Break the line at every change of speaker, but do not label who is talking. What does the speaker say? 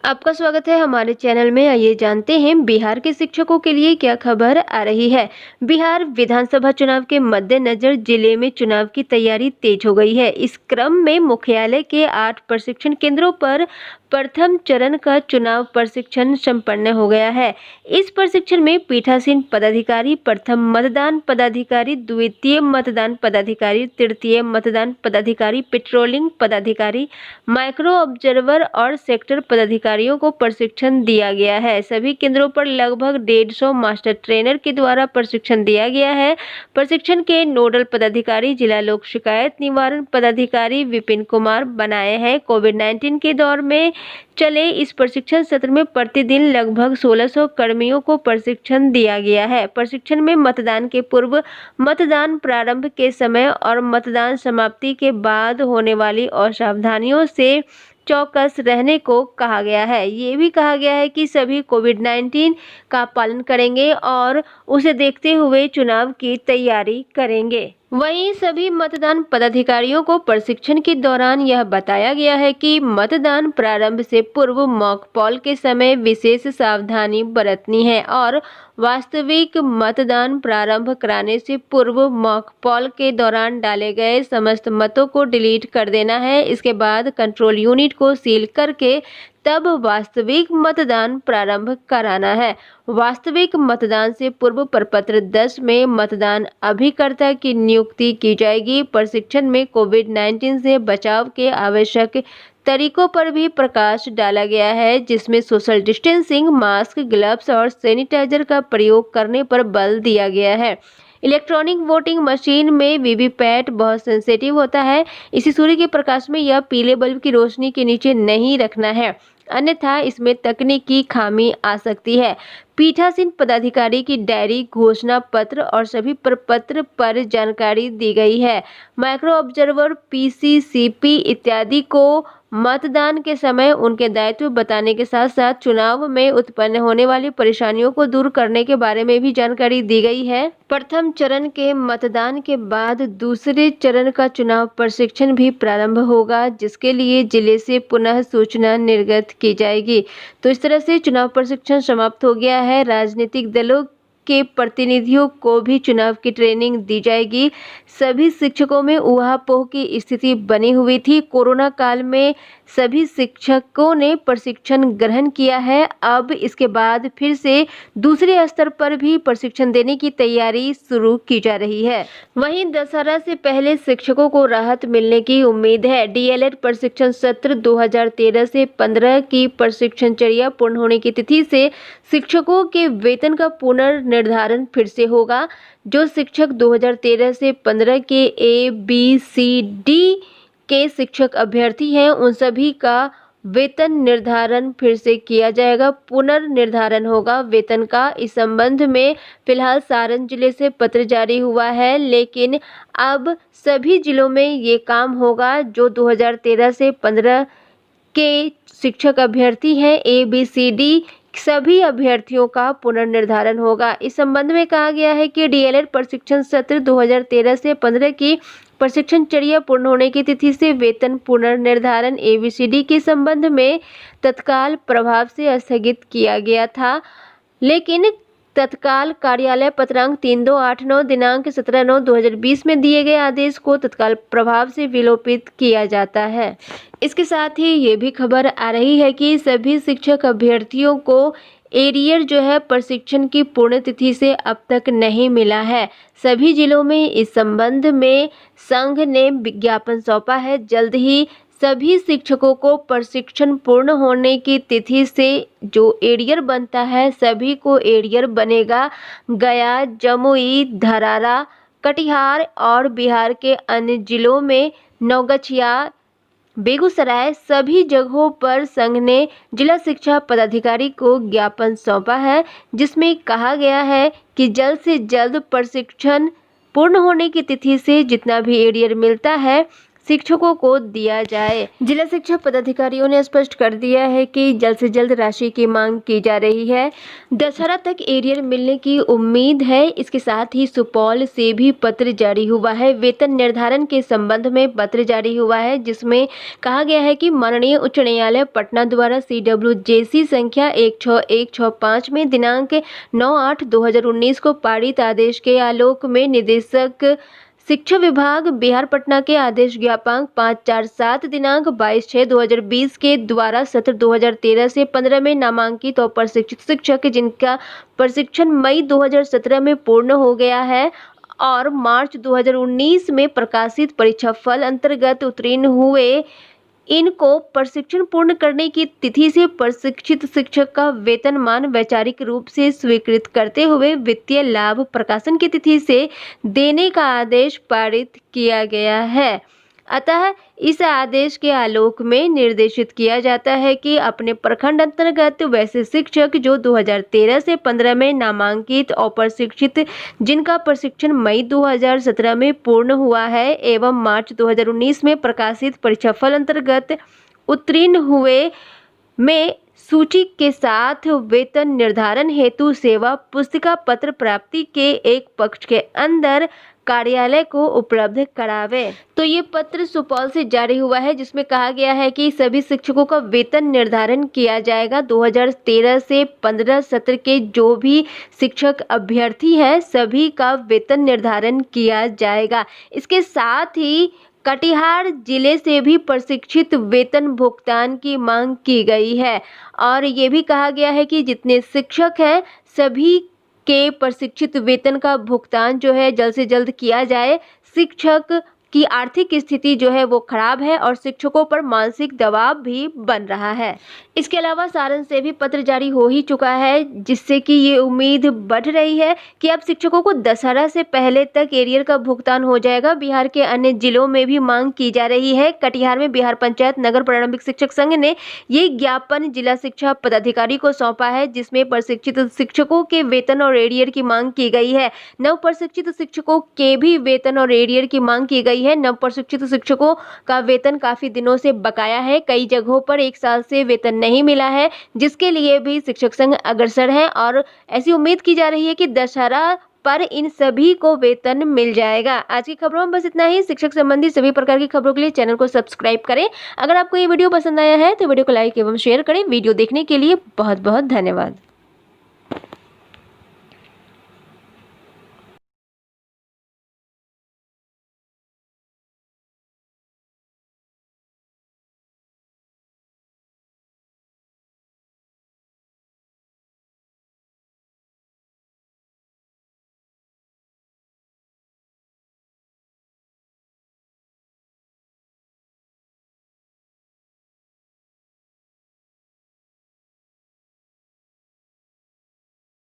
आपका स्वागत है हमारे चैनल में। आइए जानते हैं बिहार के शिक्षकों के लिए क्या खबर आ रही है। बिहार विधानसभा चुनाव के मद्देनजर जिले में चुनाव की तैयारी तेज हो गई है। इस क्रम में मुख्यालय के 8 प्रशिक्षण केंद्रों पर प्रथम चरण का चुनाव प्रशिक्षण संपन्न हो गया है। इस प्रशिक्षण में पीठासीन पदाधिकारी, प्रथम मतदान पदाधिकारी, द्वितीय मतदान पदाधिकारी, तृतीय मतदान पदाधिकारी, पेट्रोलिंग पदाधिकारी, माइक्रो ऑब्जर्वर और सेक्टर पदाधिकारियों को प्रशिक्षण दिया गया है। सभी केंद्रों पर लगभग 150 मास्टर ट्रेनर के द्वारा प्रशिक्षण दिया गया है। प्रशिक्षण के नोडल पदाधिकारी जिला लोक शिकायत निवारण पदाधिकारी विपिन कुमार बनाए हैं। कोविड-19 के दौर में चले इस प्रशिक्षण सत्र में प्रतिदिन लगभग 1600 कर्मियों को प्रशिक्षण दिया गया है। प्रशिक्षण में मतदान के पूर्व, मतदान प्रारंभ के समय और मतदान समाप्ति के बाद होने वाली असावधानियों से चौकस रहने को कहा गया है। ये भी कहा गया है कि सभी कोविड-19 का पालन करेंगे और उसे देखते हुए चुनाव की तैयारी करेंगे। वहीं सभी मतदान पदाधिकारियों को प्रशिक्षण के दौरान यह बताया गया है कि मतदान प्रारंभ से पूर्व मॉक पोल के समय विशेष सावधानी बरतनी है और वास्तविक मतदान प्रारंभ कराने से पूर्व मॉक पोल के दौरान डाले गए समस्त मतों को डिलीट कर देना है। इसके बाद कंट्रोल यूनिट को सील करके तब वास्तविक मतदान प्रारंभ कराना है। वास्तविक मतदान से पूर्व प्रपत्र 10 में मतदान अभिकर्ता की नियुक्ति की जाएगी। प्रशिक्षण में कोविड-19 से बचाव के आवश्यक तरीकों पर भी प्रकाश डाला गया है, जिसमें सोशल डिस्टेंसिंग, मास्क, ग्लव्स और सैनिटाइजर का प्रयोग करने पर बल दिया गया है। इलेक्ट्रॉनिक वोटिंग मशीन में वीवीपैट बहुत सेंसिटिव होता है। इसी सूर्य के प्रकाश में यह पीले बल्ब की रोशनी के नीचे नहीं रखना है, अन्यथा इसमें तकनीकी खामी आ सकती है। पीठासीन पदाधिकारी की डायरी, घोषणा पत्र और सभी प्रपत्र पर जानकारी दी गई है। माइक्रो ऑब्जर्वर, पीसीसीपी इत्यादि को मतदान के समय उनके दायित्व बताने के साथ साथ चुनाव में उत्पन्न होने वाली परेशानियों को दूर करने के बारे में भी जानकारी दी गई है। प्रथम चरण के मतदान के बाद दूसरे चरण का चुनाव प्रशिक्षण भी प्रारंभ होगा, जिसके लिए जिले से पुनः सूचना निर्गत की जाएगी। तो इस तरह से चुनाव प्रशिक्षण समाप्त हो गया है। राजनीतिक दलों के प्रतिनिधियों को भी चुनाव की ट्रेनिंग दी जाएगी। सभी शिक्षकों में ऊहापोह की स्थिति बनी हुई थी। कोरोना काल में सभी शिक्षकों ने प्रशिक्षण ग्रहण किया है। अब इसके बाद फिर से दूसरे स्तर पर भी प्रशिक्षण देने की तैयारी शुरू की जा रही है। वहीं दशहरा से पहले शिक्षकों को राहत मिलने की उम्मीद है। डीएलएड प्रशिक्षण सत्र 2013 से 15 की प्रशिक्षणचर्या पूर्ण होने की तिथि से शिक्षकों के वेतन का पुनर्निर्धारण फिर से होगा। जो शिक्षक 2013 से 15 के ABCD के शिक्षक अभ्यर्थी हैं, उन सभी का वेतन निर्धारण फिर से किया जाएगा, पुनर्निर्धारण होगा वेतन का। इस संबंध में फिलहाल सारण जिले से पत्र जारी हुआ है, लेकिन अब सभी जिलों में ये काम होगा। जो 2013 से 15 के शिक्षक अभ्यर्थी हैं, ABCD सभी अभ्यर्थियों का पुनर्निर्धारण होगा। इस संबंध में कहा गया है कि डीएलएड प्रशिक्षण सत्र 2013 से 15 की प्रशिक्षणचर्या पूर्ण होने की तिथि से वेतन पुनर्निर्धारण ABCD के संबंध में तत्काल प्रभाव से स्थगित किया गया था, लेकिन तत्काल कार्यालय पत्रांक 3289 दिनांक 17/9/2020 में दिए गए आदेश को तत्काल प्रभाव से विलोपित किया जाता है। इसके साथ ही ये भी खबर आ रही है कि सभी शिक्षक अभ्यर्थियों को एरियर जो है प्रशिक्षण की पूर्ण तिथि से अब तक नहीं मिला है। सभी जिलों में इस संबंध में संघ ने विज्ञापन सौंपा है। जल्द ही सभी शिक्षकों को प्रशिक्षण पूर्ण होने की तिथि से जो एरियर बनता है, सभी को एरियर बनेगा। गया, जमुई, धरारा, कटिहार और बिहार के अन्य जिलों में नवगछिया, बेगूसराय सभी जगहों पर संघ ने जिला शिक्षा पदाधिकारी को ज्ञापन सौंपा है, जिसमें कहा गया है कि जल्द से जल्द प्रशिक्षण पूर्ण होने की तिथि से जितना भी एरियर मिलता है शिक्षकों को दिया जाए। जिला शिक्षा पदाधिकारियों ने स्पष्ट कर दिया है कि जल्द से जल्द राशि की मांग की जा रही है। दशहरा तक एरियर मिलने की उम्मीद है। इसके साथ ही सुपौल से भी पत्र जारी हुआ है। वेतन निर्धारण के संबंध में पत्र जारी हुआ है, जिसमें कहा गया है कि माननीय उच्च न्यायालय पटना द्वारा CWJC संख्या 16165 में दिनांक 9/8/2019 को पारित आदेश के आलोक में निदेशक शिक्षा विभाग बिहार पटना के आदेश ज्ञापांक 547 दिनांक 22/6/2020 के द्वारा सत्र 2013 से 15 में नामांकित और प्रशिक्षित शिक्षक जिनका प्रशिक्षण मई 2017 में पूर्ण हो गया है और मार्च 2019 में प्रकाशित परीक्षा फल अंतर्गत उत्तीर्ण हुए, इनको प्रशिक्षण पूर्ण करने की तिथि से प्रशिक्षित शिक्षक का वेतनमान वैचारिक रूप से स्वीकृत करते हुए वित्तीय लाभ प्रकाशन की तिथि से देने का आदेश पारित किया गया है। अतः इस आदेश के आलोक में निर्देशित किया जाता है कि अपने प्रखंड अंतर्गत वैसे शिक्षक जो 2013 से 15 में नामांकित और प्रशिक्षित जिनका प्रशिक्षण मई 2017 में पूर्ण हुआ है एवं मार्च 2019 में प्रकाशित परीक्षाफल अंतर्गत उत्तीर्ण हुए में सूची के साथ वेतन निर्धारण हेतु सेवा पुस्तिका पत्र प्राप्ति के एक पक्ष के अंदर कार्यालय को उपलब्ध करावे। तो ये पत्र सुपौल से जारी हुआ है, जिसमें कहा गया है कि सभी शिक्षकों का वेतन निर्धारण किया जाएगा। 2013 से 15 सत्र के जो भी शिक्षक अभ्यर्थी हैं सभी का वेतन निर्धारण किया जाएगा। इसके साथ ही कटिहार जिले से भी प्रशिक्षित वेतन भुगतान की मांग की गई है और ये भी कहा गया है कि जितने शिक्षक हैं सभी के प्रशिक्षित वेतन का भुगतान जो है जल्द से जल्द किया जाए। शिक्षक की आर्थिक स्थिति जो है वो खराब है और शिक्षकों पर मानसिक दबाव भी बन रहा है। इसके अलावा सारण से भी पत्र जारी हो ही चुका है, जिससे कि ये उम्मीद बढ़ रही है कि अब शिक्षकों को दशहरा से पहले तक एरियर का भुगतान हो जाएगा। बिहार के अन्य जिलों में भी मांग की जा रही है। कटिहार में बिहार पंचायत नगर प्रारंभिक शिक्षक संघ ने ये ज्ञापन जिला शिक्षा पदाधिकारी को सौंपा है, जिसमें प्रशिक्षित शिक्षकों के वेतन और एरियर की मांग की गई है। नव प्रशिक्षित शिक्षकों के भी वेतन और एरियर की मांग की गई है। नव प्रशिक्षित शिक्षकों का वेतन काफी दिनों से बकाया है। कई जगहों पर 1 साल से वेतन नहीं मिला है, जिसके लिए भी शिक्षक संघ अग्रसर है और ऐसी उम्मीद की जा रही है कि दशहरा पर इन सभी को वेतन मिल जाएगा। आज की खबरों में बस इतना ही। शिक्षक संबंधी सभी प्रकार की खबरों के लिए चैनल को सब्सक्राइब करें। अगर आपको ये वीडियो पसंद आया है तो वीडियो को लाइक एवं शेयर करें। वीडियो देखने के लिए बहुत बहुत धन्यवाद।